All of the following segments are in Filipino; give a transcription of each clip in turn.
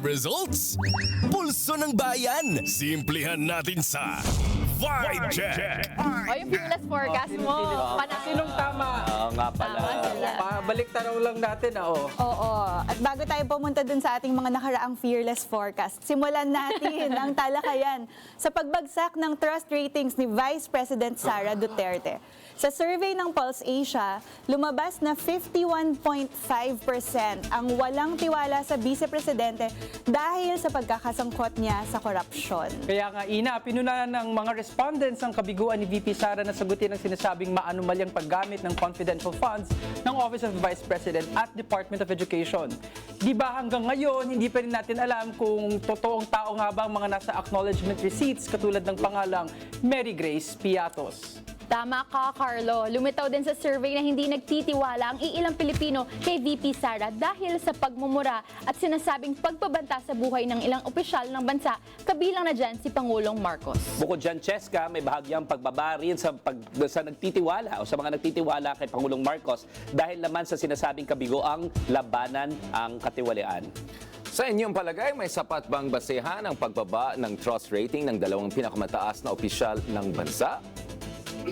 results? Pulso ng bayan. Simplihan natin sa Vibe Check. O yung fearless forecast mo. Sinong tama? Oo nga pala. Tama sila. Pabalik tanaw lang natin, Oo. At bago tayo pumunta dun sa ating mga nakaraang fearless forecast, simulan natin ang talakayan sa pagbagsak ng trust ratings ni Vice President Sara Duterte. Sa survey ng Pulse Asia, lumabas na 51.5% ang walang tiwala sa Vice Presidente dahil sa pagkakasangkot niya sa korupsyon. Kaya nga, Ina, pinunahan ng mga respondents ang kabiguan ni VP Sara na sagutin ang sinasabing maanumalyang paggamit ng confidential funds ng Office of the Vice President at Department of Education. Di ba hanggang ngayon, hindi pa rin natin alam kung totoong tao nga ba ang mga nasa acknowledgement receipts katulad ng pangalang Mary Grace Piatos. Tama ka, Carlo. Lumitaw din sa survey na hindi nagtitiwala ang iilang Pilipino kay VP Sara dahil sa pagmumura at sinasabing pagbabanta sa buhay ng ilang opisyal ng bansa, kabilang na dyan si Pangulong Marcos. Bukod dyan, Cheska, may bahagyang pagbabarin sa nagtitiwala o sa mga nagtitiwala kay Pangulong Marcos dahil naman sa sinasabing kabigoang labanan ang katiwalian. Sa inyong palagay, may sapat bang basehan ang pagbaba ng trust rating ng dalawang pinakamataas na opisyal ng bansa?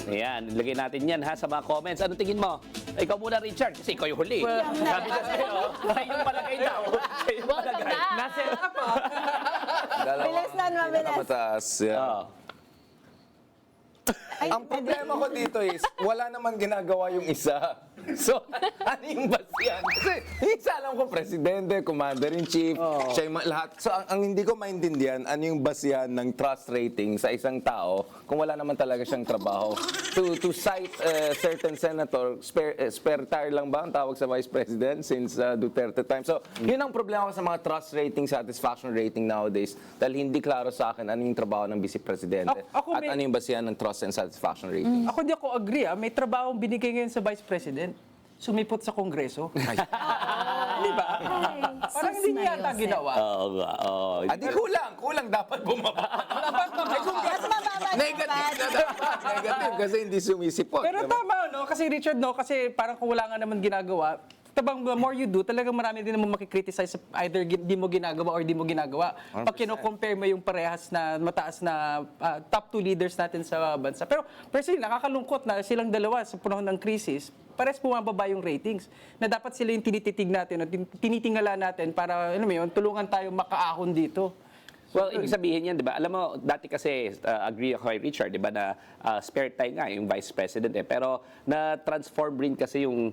Ayan, ilagay natin yan ha sa mga comments. Ano tingin mo? Ikaw muna, Richard, kasi ikaw yung huli. Sabi na sa'yo, sa inyong palagay daw. Sa inyong Welcome palagay. back! Nasa pa. Bilis lang, mabilis. Mataas. Yeah. Oo. Ay, Ang problema ko dito is, wala naman ginagawa yung isa. So, ano yung basihan? Kasi, isa alam ko, presidente, commander-in-chief, siya yung lahat. So, ang hindi ko maintindihan, ano yung basihan ng trust rating sa isang tao kung wala naman talaga siyang trabaho. To cite certain senator, spare tire lang ba ang tawag sa vice president since Duterte time? So, yun ang problema ko sa mga trust rating, satisfaction rating nowadays. Dahil hindi klaro sa akin ano yung trabaho ng vice presidente Ako at may- ano yung basihan ng trust and satisfaction rating. Ako hindi ako agree. May trabaho binigay ngayon sa Vice President. Sumipot sa Kongreso. Di ba? Parang hindi niya yata ginawa. Oo nga, oo. Adi kulang dapat bumaba. Mas mababa Negative na dapat. Negative kasi hindi sumisipot. Pero diba? tama, no? Kasi Richard, no? Kasi parang kung wala nga naman ginagawa, tabang the more you do, talagang marami din naman makikriticize either di mo ginagawa or di mo ginagawa. Pag kino-compare mo yung parehas na mataas na top 2 leaders natin sa bansa. Pero personally, nakakalungkot na silang dalawa sa panahon ng krisis, pares bumababa yung ratings na dapat sila yung tinititig natin at tinitingala natin para, alam mo yun, tulungan tayo makaahon dito. Well, ibig sabihin yan, di ba? Alam mo, dati kasi, agree ako kay Richard, di ba, na spare tire nga yung Vice President eh. Pero na-transform rin kasi yung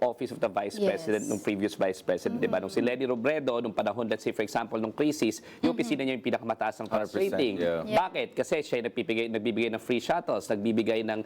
Office of the Vice Yes. President nung previous Vice President, di ba? Nung si Leni Robredo, nung panahon, let's say, for example, nung crisis, yung opisina niya yung pinakamataas ng trust 100%, rating. yeah. Yeah. Bakit? Kasi siya yung nagbibigay ng free shuttles, nagbibigay ng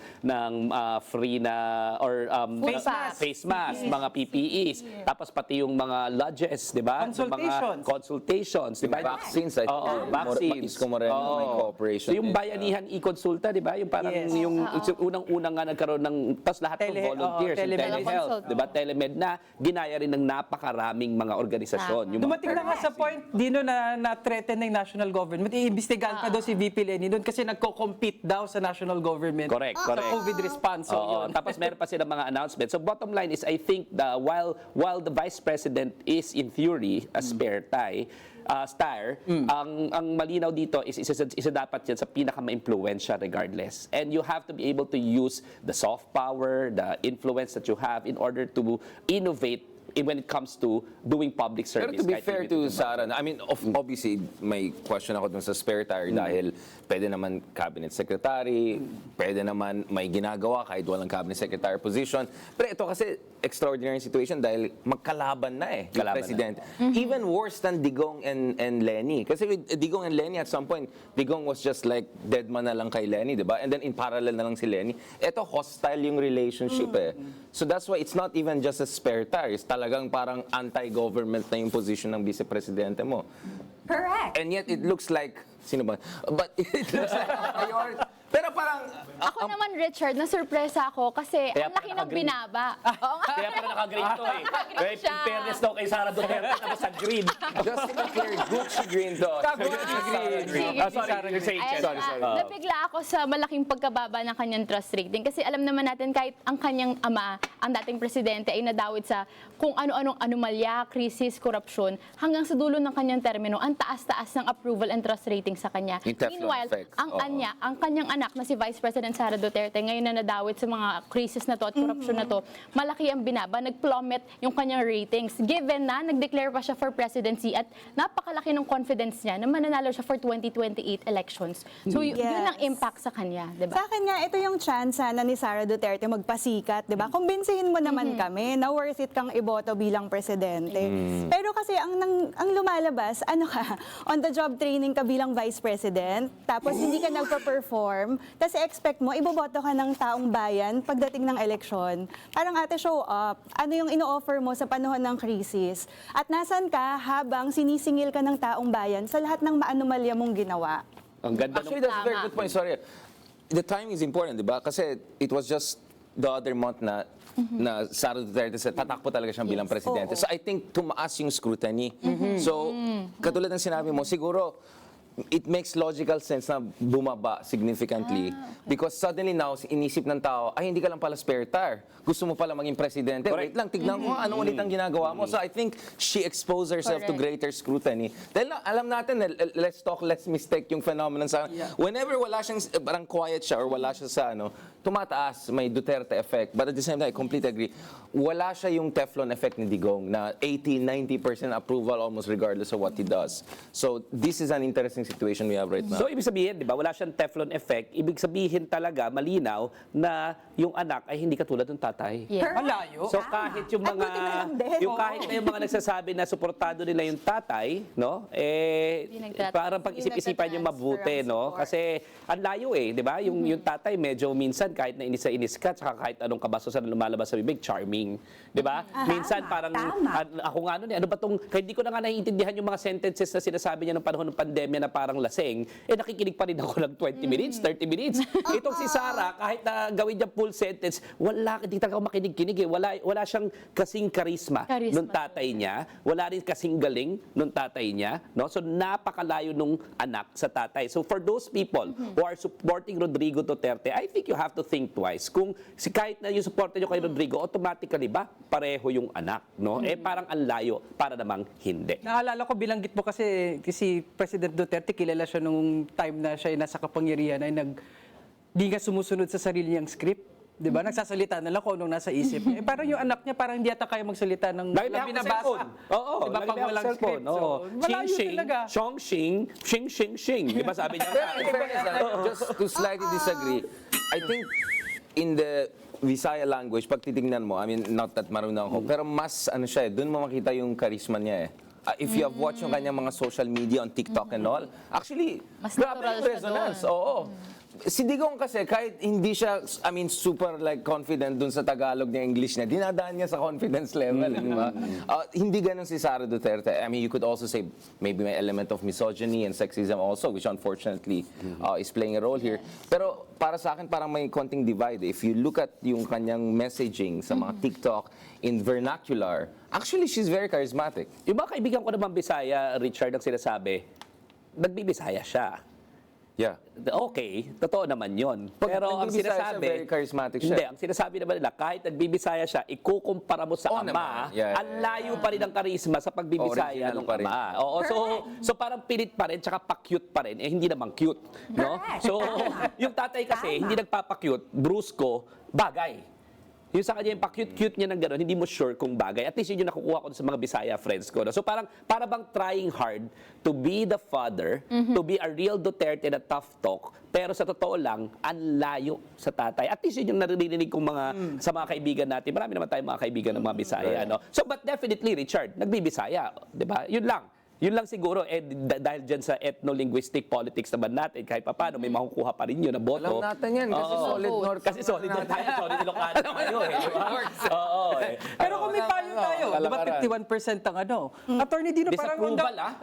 free na, or Face mask. face mask, mga PPEs, tapos pati yung mga lodges, di ba? Yung Consultations. Mga consultations, di ba? Vaccines, I think. Oo, vaccines. Isko Moreno, may cooperation. So yung bayanihan e-consulta, di ba? Yung parang Yes. yung unang-unang nga nagkaroon ng, tapos lahat ng volunteers, yung telemed. telehealth, Consult. di ba? Telemed na ginaya rin ng napakaraming mga organisasyon. Yung mga Dumating na nga sa point, Dino, na threaten ng national government. Iimbestigahan pa daw si VP Leni doon kasi nagko-compete daw sa national government. Correct, Sa correct. COVID response. So, Oo, yun. tapos meron pa silang mga announcements. So bottom line is, I think while the Vice President is in theory a spare tire, ang malinaw dito is isa dapat yan sa pinaka-ma-impluwensya regardless. And you have to be able to use the soft power, the influence that you have in order to innovate when it comes to doing public Pero service. to be kahit fair hindi to ito Sara, I mean, obviously, may question ako dun sa spare tire dahil pwede naman cabinet secretary, pwede naman may ginagawa kahit walang cabinet secretary position. Pero ito kasi extraordinary situation dahil magkalaban na yung Kalaban presidente. Even worse than Digong and Lenny. Kasi with Digong and Lenny at some point, Digong was just like dead man na lang kay Lenny, di ba? And then in parallel na lang si Lenny. Ito hostile yung relationship So that's why it's not even just a spare tire. It's talagang parang anti-government na yung position ng vice-presidente mo. Correct. And yet it looks like, sino ba? But it looks like a priority. Pero Pero parang, Ako naman, Richard, na-surpresa ako kasi Kaya ang laki pala ng naka-green. binaba. Oo nga. Kaya pala naka-green to eh. Naka-green Kaya siya. in fairness daw kay Sara Duterte, tapos sa green. just to be clear, Gucci green to. Gucci green. Sige, Ah, sorry, Sarah you're saying Ayan, Sorry, sorry. nabigla ako sa malaking pagkababa ng kanyang trust rating kasi alam naman natin kahit ang kanyang ama, ang dating presidente ay nadawit sa kung ano-anong anomalya, krisis, korupsyon, hanggang sa dulo ng kanyang termino, ang taas-taas ng approval and trust rating sa kanya. Yung Teflon Meanwhile, effect. Oo. ang kanyang anak na si Vice President Sara Duterte, ngayon na nadawit sa mga krisis na to at korupsyon na to, malaki ang binaba, nag-plummet yung kanyang ratings. Given na, nag-declare pa siya for presidency at napakalaki ng confidence niya na mananalo siya for 2028 elections. So, yun Yes. ang impact sa kanya, di ba? Sa akin nga, ito yung chance sana ni Sara Duterte magpasikat, di ba? Kumbinsihin mo naman kami na worth it kang iboto bilang presidente. Pero kasi ang lumalabas, ano ka, on the job training ka bilang vice president, tapos hindi ka nagpa-perform, tapos expect mo, iboboto ka ng taong bayan pagdating ng eleksyon. Parang ate, show up. Ano yung ino-offer mo sa panahon ng krisis? At nasan ka habang sinisingil ka ng taong bayan sa lahat ng maanomalya mong ginawa? Ang ganda Actually, nung... that's a very good point. Sorry. The timing is important, di ba? Kasi it was just the other month na Sara Duterte sa tatakbo talaga siyang bilang presidente. Oo. So I think tumaas yung scrutiny. So, katulad ng sinabi mo, siguro, it makes logical sense na bumaba significantly. Because suddenly now, inisip ng tao, ay hindi ka lang pala spare tire. Gusto mo pala maging presidente. Correct. Wait lang, tignan mo ano ulit ang ginagawa mo. So I think she exposed herself to Correct. greater scrutiny. Dahil alam natin, let's talk, let's mistake yung phenomenon sa... Whenever wala siyang, parang quiet siya or wala siya sa tumataas, may Duterte effect. But at the same time, I completely agree. Wala siya yung Teflon effect ni Digong na 80-90% approval almost regardless of what he does. So this is an interesting situation we have right now. So, ibig sabihin, di ba, wala siyang Teflon effect. Ibig sabihin talaga, malinaw, na yung anak ay hindi katulad ng tatay. Yeah. Malayo. So kahit yung At mga buti na lang din. yung kahit na yung mga nagsasabi na suportado nila yung tatay, no? Hindi Parang pag-isip-isipan yung mabuti, no? Kasi ang layo di ba? Yung tatay medyo minsan kahit na inis ka, tsaka kahit anong kabastusan na lumalabas sa bibig, charming, di ba? Minsan parang ako nga ano ba tong hindi ko na nga naiintindihan yung mga sentences na sinasabi niya nung panahon ng pandemya na parang lasing, nakikinig pa rin ako ng 20 minutes, 30 minutes. Itong si Sara, kahit na gawin niya full sentence, hindi talaga ako makinig-kinig Wala siyang kasing karisma nung tatay niya. Wala rin kasing galing nung tatay niya. No? So napakalayo nung anak sa tatay. So for those people who are supporting Rodrigo Duterte, I think you have to think twice. Kung kahit na yung supporter niyo kay Rodrigo, automatically ba pareho yung anak? No? Parang ang layo, para namang hindi. Naalala ko, bilanggit mo kasi si President Duterte, kilala siya nung time na siya ay nasa kapangyarihan ay di nga sumusunod sa sarili niyang script. Di ba? Nagsasalita na lang kung anong nasa isip niya. Parang yung anak niya, parang hindi ata kaya magsalita ng Dahil may binabasa. cellphone. Oo, Di ba? Pag walang script. So, Ching malayo shing, talaga. chong shing, shing shing shing. Di ba sabi niya? Pero in fairness, just to slightly disagree, I think in the Visaya language, pag titignan mo, I mean, not that marunong ako, pero mas, doon mo makita yung charisma niya if you have watched yung kanyang mga social media on TikTok and all, actually, Mas grabe natural yung siya resonance. doon. Oo. Si Digong kasi, kahit hindi siya, super confident dun sa Tagalog niya, English niya, dinadaan niya sa confidence level, di ba? Hindi ganun si Sara Duterte. I mean, you could also say, maybe may element of misogyny and sexism also, which unfortunately is playing a role here. Pero para sa akin, parang may konting divide. If you look at yung kanyang messaging sa mga TikTok in vernacular, actually, she's very charismatic. Yung mga kaibigan ko naman Bisaya, Richard, ang sinasabi, nagbibisaya siya. Yeah. Okay, totoo naman yon. Pero ang nagbibisaya siya, sinasabi, very charismatic siya. Hindi, ang sinasabi naman nila, kahit nagbibisaya siya, ikukumpara mo sa Oo ama, naman. Yeah, yeah, ang layo pa rin ang karisma sa pagbibisaya Original ng pa rin. ama. Oo, so parang pilit pa rin, tsaka pa-cute pa rin. Hindi naman cute. No? So, yung tatay kasi, hindi nagpapa-cute, brusko, bagay. Yung sa kanya, yung pa-cute-cute niya ng gano'n, hindi mo sure kung bagay. At least yun yung nakukuha ko sa mga Bisaya friends ko. No? So para bang trying hard to be the father, to be a real Duterte na tough talk, pero sa totoo lang, ang layo sa tatay. At least yun yung naririnig kong sa mga kaibigan natin. Marami naman tayong mga kaibigan ng mga Bisaya. No? So but definitely, Richard, nagbibisaya. Diba? Yun lang. Yun lang siguro, dahil dyan sa ethno-linguistic politics naman natin, kahit pa paano, may makukuha pa rin yun na boto. Alam natin yan, kasi Oo. solid North. Kasi solid North tayo, solid Ilocano tayo. Diba? Oo. Pero kung may payo tayo, Diba kalakaran. 51% ang ano? Attorney Dino, parang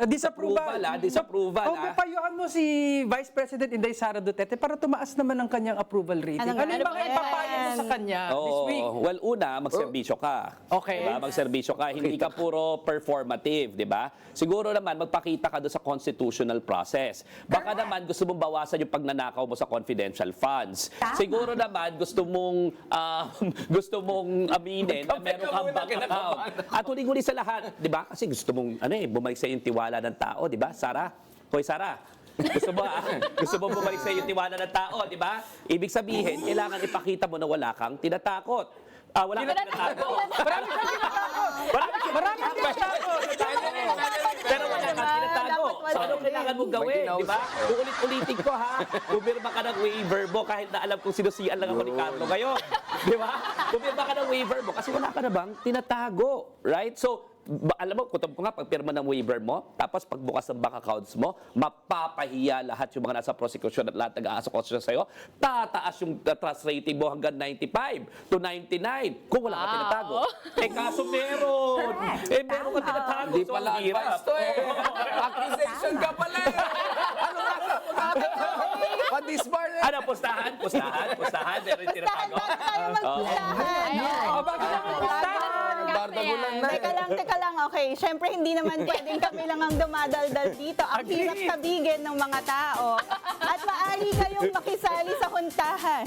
Disapproval, disapproval. Kung papayuhan mo si Vice President Inday Sara Duterte para tumaas naman ang kanyang approval rating. Ano Ano yung ba mga yan? ipapayo mo sa kanya this Oo. week? Well, una, magserbisyo ka. Okay. Diba? Magserbisyo ka. Hindi ka puro performative, di ba? Siguro naman, magpakita ka doon sa constitutional process. Baka naman, gusto mong bawasan yung pagnanakaw mo sa confidential funds. Siguro naman, gusto mong aminin na meron kang bank account. At huling-huli sa lahat, di ba? Kasi gusto mong, bumalik sa yung tiwala ng tao, di ba? Sara? Hoy, Sara. Gusto mo bumalik sa yung tiwala ng tao, di ba? Ibig sabihin, kailangan ipakita mo na wala kang tinatakot. Wala kang tinatakot. Marami kang tinatakot. Pero wala kang tinatago. Dapat wala. So, anong kailangan mong gawin, di ba? Uulit-ulitin ko, ha? Pumirma ka ng waiver mo kahit na alam kung sinusian lang ako ni Carlo ngayon. Di ba? Pumirma ka ng waiver mo kasi wala ka na bang tinatago. Right? So, alam mo, kutob ko nga, pag pirma ng waiver mo, tapos pagbukas ng bank accounts mo, mapapahiya lahat yung mga nasa prosecution at lahat nag-aasa konstitusyon sa'yo, tataas yung trust rating mo hanggang 95 to 99 kung wala ka tinatago. Kaso meron. Meron ka tinatago. Hindi So, pala ang hirap. advice to Accusation ka pala eh. Ano nga sa pa-disbar eh. Ano, pustahan? Meron yung tinatago. Tayo magpustahan. Bago na magpustahan. Bardagulan na Teka lang, okay. Siyempre, hindi naman pwedeng kami lang ang dumadaldal dito. Ang hirap tabigin ng mga tao. At maaari kayong makisali sa huntahan.